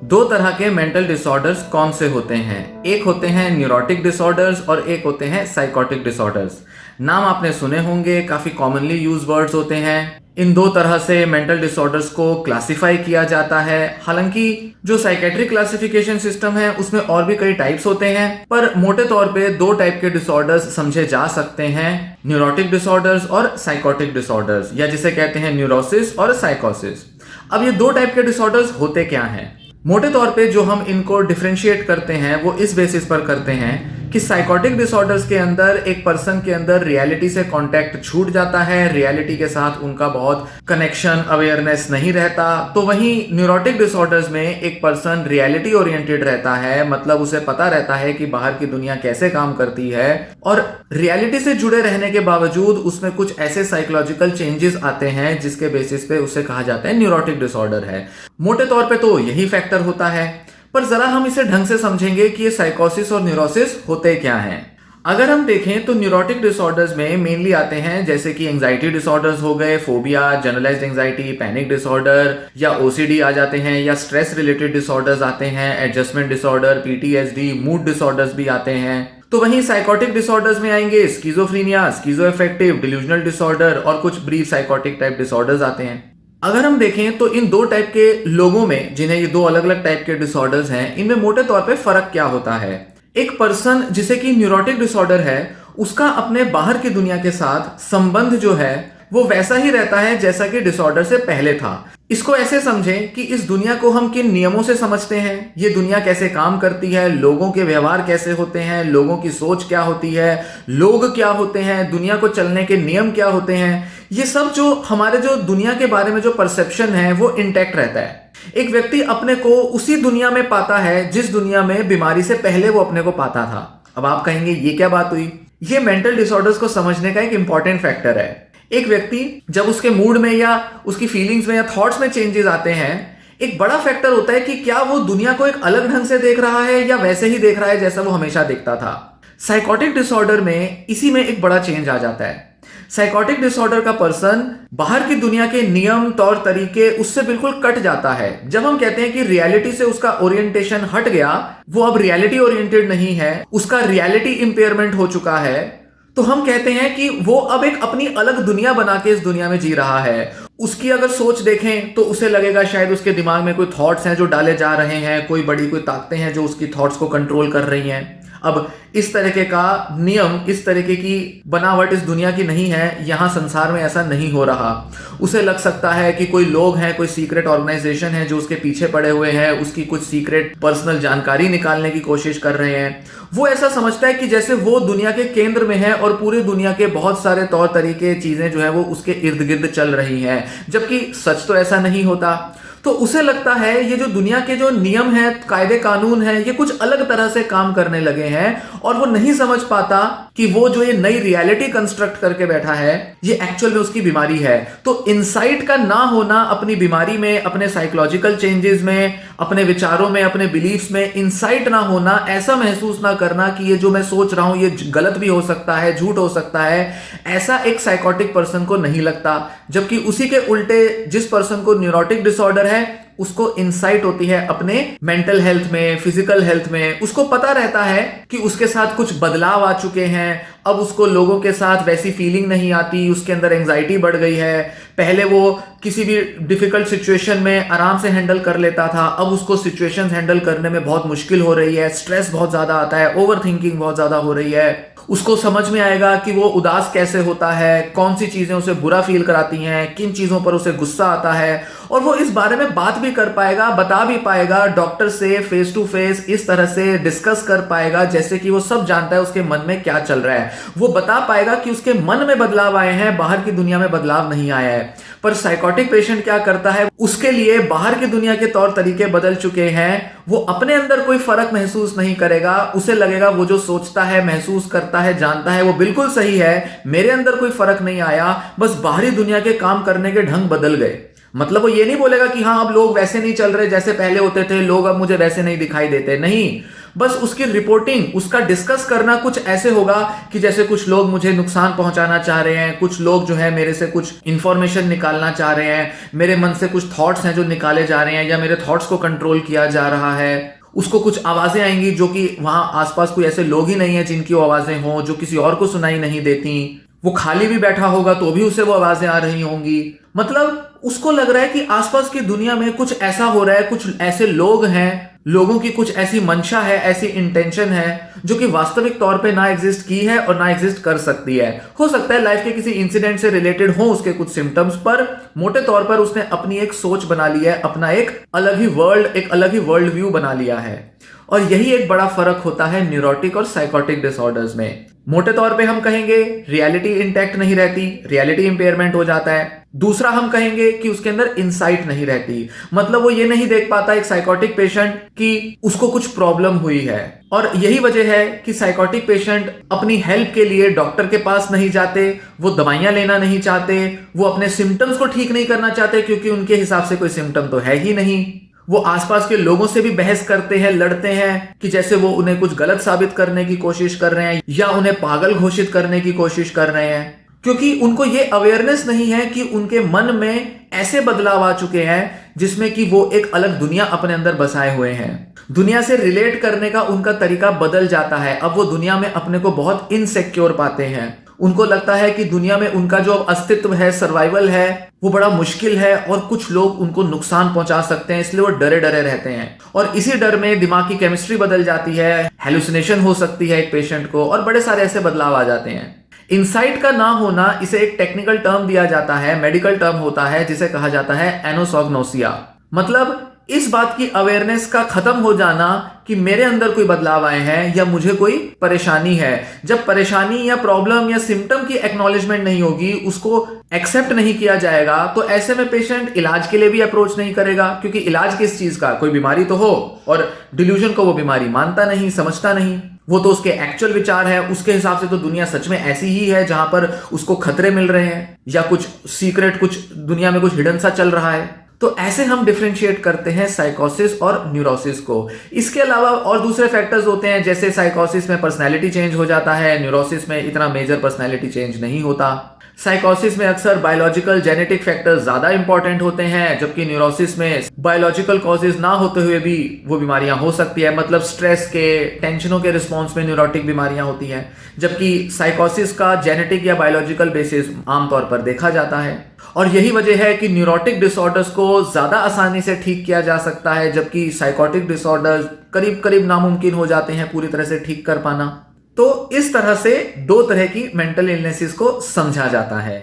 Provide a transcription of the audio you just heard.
दो तरह के मेंटल डिसऑर्डर्स कौन से होते हैं? एक होते हैं न्यूरोटिक डिसऑर्डर्स और एक होते हैं साइकोटिक डिसऑर्डर्स। नाम आपने सुने होंगे, काफी कॉमनली यूज वर्ड्स होते हैं। इन दो तरह से मेंटल डिसऑर्डर्स को क्लासिफाई किया जाता है। हालांकि जो साइकेट्रिक क्लासिफिकेशन सिस्टम है उसमें और भी कई टाइप्स होते हैं, पर मोटे तौर पे दो टाइप के डिसऑर्डर्स समझे जा सकते हैं, न्यूरोटिक डिसऑर्डर्स और साइकोटिक डिसऑर्डर्स, या जिसे कहते हैं न्यूरोसिस और साइकोसिस। अब ये दो टाइप के डिसऑर्डर्स होते क्या हैं? मोटे तौर पे जो हम इनको डिफरेंशिएट करते हैं वो इस बेसिस पर करते हैं कि साइकोटिक डिसऑर्डर्स के अंदर एक पर्सन के अंदर रियलिटी से कांटेक्ट छूट जाता है, रियलिटी के साथ उनका बहुत कनेक्शन, अवेयरनेस नहीं रहता। तो वहीं न्यूरोटिक डिसऑर्डर्स में एक पर्सन रियलिटी ओरिएंटेड रहता है, मतलब उसे पता रहता है कि बाहर की दुनिया कैसे काम करती है, और रियलिटी से जुड़े रहने के बावजूद उसमें कुछ ऐसे साइकोलॉजिकल चेंजेस आते हैं जिसके बेसिस पे उसे कहा जाता है न्यूरोटिक डिसऑर्डर है। मोटे तौर पे तो यही फैक्टर होता है, पर जरा हम इसे ढंग से समझेंगे कि ये साइकोसिस और न्यूरोसिस होते क्या हैं। अगर हम देखें तो न्यूरोटिक डिसऑर्डर्स में मेनली आते हैं जैसे कि एंजाइटी डिसऑर्डर्स हो गए, phobia, generalized anxiety, panic disorder, या ओसीडी आ जाते हैं, या स्ट्रेस रिलेटेड डिसऑर्डर्स आते हैं, adjustment disorder, PTSD, mood disorders भी आते हैं। तो वहीं साइकोटिक डिसऑर्डर्स में आएंगे स्किज़ोफ्रेनिया, स्किज़ोअफेक्टिव, डिल्यूजनल डिसऑर्डर और कुछ ब्रीफ साइकोटिक टाइप डिसऑर्डर्स आते हैं। अगर हम देखें तो इन दो टाइप के लोगों में, जिन्हें ये दो अलग अलग टाइप के डिसऑर्डर्स हैं, इनमें मोटे तौर पे फर्क क्या होता है? एक पर्सन जिसे कि न्यूरोटिक डिसऑर्डर है, उसका अपने बाहर की दुनिया के साथ संबंध जो है वो वैसा ही रहता है जैसा कि डिसऑर्डर से पहले था। इसको ऐसे समझें कि इस दुनिया को हम किन नियमों से समझते हैं, ये दुनिया कैसे काम करती है, लोगों के व्यवहार कैसे होते हैं, लोगों की सोच क्या होती है, लोग क्या होते हैं, दुनिया को चलने के नियम क्या होते हैं, ये सब जो हमारे जो दुनिया के बारे में जो परसेप्शन है वो इंटैक्ट रहता है। एक व्यक्ति अपने को उसी दुनिया में पाता है जिस दुनिया में बीमारी से पहले वो अपने को पाता था। अब आप कहेंगे ये क्या बात हुई? ये मेंटल डिसऑर्डर्स को समझने का एक इंपॉर्टेंट फैक्टर है। एक व्यक्ति जब उसके मूड में या उसकी फीलिंग्स में या थॉट्स में चेंजेस आते हैं, एक बड़ा फैक्टर होता है कि क्या वो दुनिया को एक अलग ढंग से देख रहा है या वैसे ही देख रहा है जैसा वो हमेशा देखता था। साइकोटिक डिसऑर्डर में इसी में एक बड़ा चेंज आ जाता है। साइकोटिक डिसऑर्डर का पर्सन बाहर की दुनिया के नियम, तौर तरीके उससे बिल्कुल कट जाता है। जब हम कहते हैं कि रियलिटी से उसका ओरिएंटेशन हट गया, वो अब रियलिटी ओरिएंटेड नहीं है, उसका रियलिटी इंपेयरमेंट हो चुका है, तो हम कहते हैं कि वो अब एक अपनी अलग दुनिया बना के इस दुनिया में जी रहा है। उसकी अगर सोच देखें तो उसे लगेगा शायद उसके दिमाग में कोई थॉट्स हैं जो डाले जा रहे हैं, कोई बड़ी कोई ताकतें हैं जो उसकी थॉट्स को कंट्रोल कर रही हैं। अब इस तरीके का नियम, इस तरीके की बनावट इस दुनिया की नहीं है, यहाँ संसार में ऐसा नहीं हो रहा। उसे लग सकता है कि कोई लोग हैं, कोई सीक्रेट ऑर्गेनाइजेशन है जो उसके पीछे पड़े हुए हैं, उसकी कुछ सीक्रेट पर्सनल जानकारी निकालने की कोशिश कर रहे हैं। वो ऐसा समझता है कि जैसे वो दुनिया के केंद्र में है और पूरी दुनिया के बहुत सारे तौर तरीके, चीजें जो है वो उसके इर्द गिर्द चल रही हैं, जबकि सच तो ऐसा नहीं होता। तो उसे लगता है ये जो दुनिया के जो नियम है, कायदे कानून है, ये कुछ अलग तरह से काम करने लगे हैं, और वो नहीं समझ पाता कि वो जो ये नई रियलिटी कंस्ट्रक्ट करके बैठा है ये एक्चुअल में उसकी बीमारी है। तो इनसाइट का ना होना अपनी बीमारी में, अपने साइकोलॉजिकल चेंजेस में, अपने विचारों में, अपने बिलीफ्स में इनसाइट ना होना, ऐसा महसूस ना करना कि ये जो मैं सोच रहा हूं ये गलत भी हो सकता है, झूठ हो सकता है, ऐसा एक साइकोटिक पर्सन को नहीं लगता। जबकि उसी के उल्टे जिस पर्सन को न्यूरोटिक डिसऑर्डर है उसको इंसाइट होती है अपने मेंटल हेल्थ में, फिजिकल हेल्थ में। उसको पता रहता है कि उसके साथ कुछ बदलाव आ चुके हैं, अब उसको लोगों के साथ वैसी फीलिंग नहीं आती, उसके अंदर एंजाइटी बढ़ गई है। पहले वो किसी भी डिफिकल्ट सिचुएशन में आराम से हैंडल कर लेता था, अब उसको सिचुएशंस हैंडल करने में बहुत मुश्किल हो रही है, स्ट्रेस बहुत ज्यादा आता है, ओवर थिंकिंग बहुत ज्यादा हो रही है। उसको समझ में आएगा कि वो उदास कैसे होता है, कौन सी चीजें उसे बुरा फील कराती हैं, किन चीजों पर उसे गुस्सा आता है, और वो इस बारे में बात भी कर पाएगा, बता भी पाएगा डॉक्टर से फेस टू फेस, इस तरह से डिस्कस कर पाएगा जैसे कि वो सब जानता है उसके मन में क्या चल रहा है। वो बता पाएगा कि उसके मन में बदलाव आए हैं, बाहर की दुनिया में बदलाव नहीं आया है। पर साइकोटिक पेशेंट क्या करता है, उसके लिए बाहर की दुनिया के तौर तरीके बदल चुके हैं, वो अपने अंदर कोई फर्क महसूस नहीं करेगा। उसे लगेगा वो जो सोचता है, महसूस करता है, जानता है वो बिल्कुल सही है, मेरे अंदर कोई फर्क नहीं आया, बस बाहरी दुनिया के काम करने के ढंग बदल गए। मतलब वो ये नहीं बोलेगा कि हाँ अब लोग वैसे नहीं चल रहे जैसे पहले होते थे, लोग अब मुझे वैसे नहीं दिखाई देते, नहीं, बस उसकी रिपोर्टिंग, उसका डिस्कस करना कुछ ऐसे होगा कि जैसे कुछ लोग मुझे नुकसान पहुंचाना चाह रहे हैं, कुछ लोग जो है मेरे से कुछ इंफॉर्मेशन निकालना चाह रहे हैं, मेरे मन से कुछ थॉट्स हैं जो निकाले जा रहे हैं, या मेरे थॉट्स को कंट्रोल किया जा रहा है। उसको कुछ आवाजें आएंगी जो कि वहां आसपास कोई ऐसे लोग ही नहीं है जिनकी वो आवाजें हों, जो किसी और को सुनाई नहीं देती। वो खाली भी बैठा होगा तो भी उसे वो आवाजें आ रही होंगी। मतलब उसको लग रहा है कि आसपास की दुनिया में कुछ ऐसा हो रहा है, कुछ ऐसे लोग हैं, लोगों की कुछ ऐसी मंशा है, ऐसी इंटेंशन है जो कि वास्तविक तौर पे ना एग्जिस्ट की है और ना एग्जिस्ट कर सकती है। हो सकता है लाइफ के किसी इंसिडेंट से रिलेटेड हो उसके कुछ सिम्टम्स, पर मोटे तौर पर उसने अपनी एक सोच बना ली है, अपना एक अलग ही वर्ल्ड व्यू बना लिया है। और यही एक बड़ा फर्क होता है न्यूरोटिक और साइकोटिक डिसऑर्डर्स में। मोटे तौर पे हम कहेंगे रियलिटी इंटैक्ट नहीं रहती, रियलिटी इंपेयरमेंट हो जाता है। दूसरा हम कहेंगे कि उसके अंदर इंसाइट नहीं रहती, मतलब वो ये नहीं देख पाता एक साइकोटिक पेशेंट कि उसको कुछ प्रॉब्लम हुई है। और यही वजह है कि साइकोटिक पेशेंट अपनी हेल्प के लिए डॉक्टर के पास नहीं जाते, वो दवाइयां लेना नहीं चाहते, वो अपने सिम्टम्स को ठीक नहीं करना चाहते क्योंकि उनके हिसाब से कोई सिम्टम तो है ही नहीं। वो आसपास के लोगों से भी बहस करते हैं, लड़ते हैं कि जैसे वो उन्हें कुछ गलत साबित करने की कोशिश कर रहे हैं या उन्हें पागल घोषित करने की कोशिश कर रहे हैं, क्योंकि उनको ये अवेयरनेस नहीं है कि उनके मन में ऐसे बदलाव आ चुके हैं जिसमें कि वो एक अलग दुनिया अपने अंदर बसाए हुए हैं। दुनिया से रिलेट करने का उनका तरीका बदल जाता है। अब वो दुनिया में अपने को बहुत इनसिक्योर पाते हैं। उनको लगता है कि दुनिया में उनका जो अस्तित्व है, सर्वाइवल है, वो बड़ा मुश्किल है और कुछ लोग उनको नुकसान पहुंचा सकते हैं, इसलिए वो डरे डरे रहते हैं। और इसी डर में दिमाग की केमिस्ट्री बदल जाती है, हेलुसिनेशन हो सकती है एक पेशेंट को, और बड़े सारे ऐसे बदलाव आ जाते हैं। इंसाइट का ना होना, इसे एक टेक्निकल टर्म दिया जाता है, मेडिकल टर्म होता है जिसे कहा जाता है एनोसॉग्नोसिया। मतलब इस बात की अवेयरनेस का खत्म हो जाना कि मेरे अंदर कोई बदलाव आए हैं या मुझे कोई परेशानी है। जब परेशानी या प्रॉब्लम या सिम्टम की एक्नॉलेजमेंट नहीं होगी, उसको एक्सेप्ट नहीं किया जाएगा, तो ऐसे में पेशेंट इलाज के लिए भी अप्रोच नहीं करेगा, क्योंकि इलाज किस चीज का, कोई बीमारी तो हो, और डिल्यूजन को वो बीमारी मानता नहीं, समझता नहीं। वो तो उसके एक्चुअल विचार है, उसके हिसाब से तो दुनिया सच में ऐसी ही है जहां पर उसको खतरे मिल रहे हैं या कुछ सीक्रेट, कुछ दुनिया में कुछ हिडन सा चल रहा है। तो ऐसे हम डिफरेंशिएट करते हैं साइकोसिस और न्यूरोसिस को। इसके अलावा और दूसरे फैक्टर्स होते हैं, जैसे साइकोसिस में पर्सनैलिटी चेंज हो जाता है, न्यूरोसिस में इतना मेजर पर्सनैलिटी चेंज नहीं होता। साइकोसिस में अक्सर बायोलॉजिकल जेनेटिक फैक्टर्स ज्यादा इंपॉर्टेंट होते हैं, जबकि न्यूरोसिस में बायोलॉजिकल कॉजेज ना होते हुए भी वो बीमारियां हो सकती है। मतलब स्ट्रेस के, टेंशनों के रिस्पॉन्स में न्यूरोटिक बीमारियां होती हैं, जबकि साइकोसिस का जेनेटिक या बायोलॉजिकल बेसिस आमतौर पर देखा जाता है। और यही वजह है कि न्यूरोटिक डिसऑर्डर्स को ज्यादा आसानी से ठीक किया जा सकता है, जबकि साइकोटिक डिसऑर्डर्स करीब करीब नामुमकिन हो जाते हैं पूरी तरह से ठीक कर पाना। तो इस तरह से दो तरह की मेंटल इलनेसेस को समझा जाता है।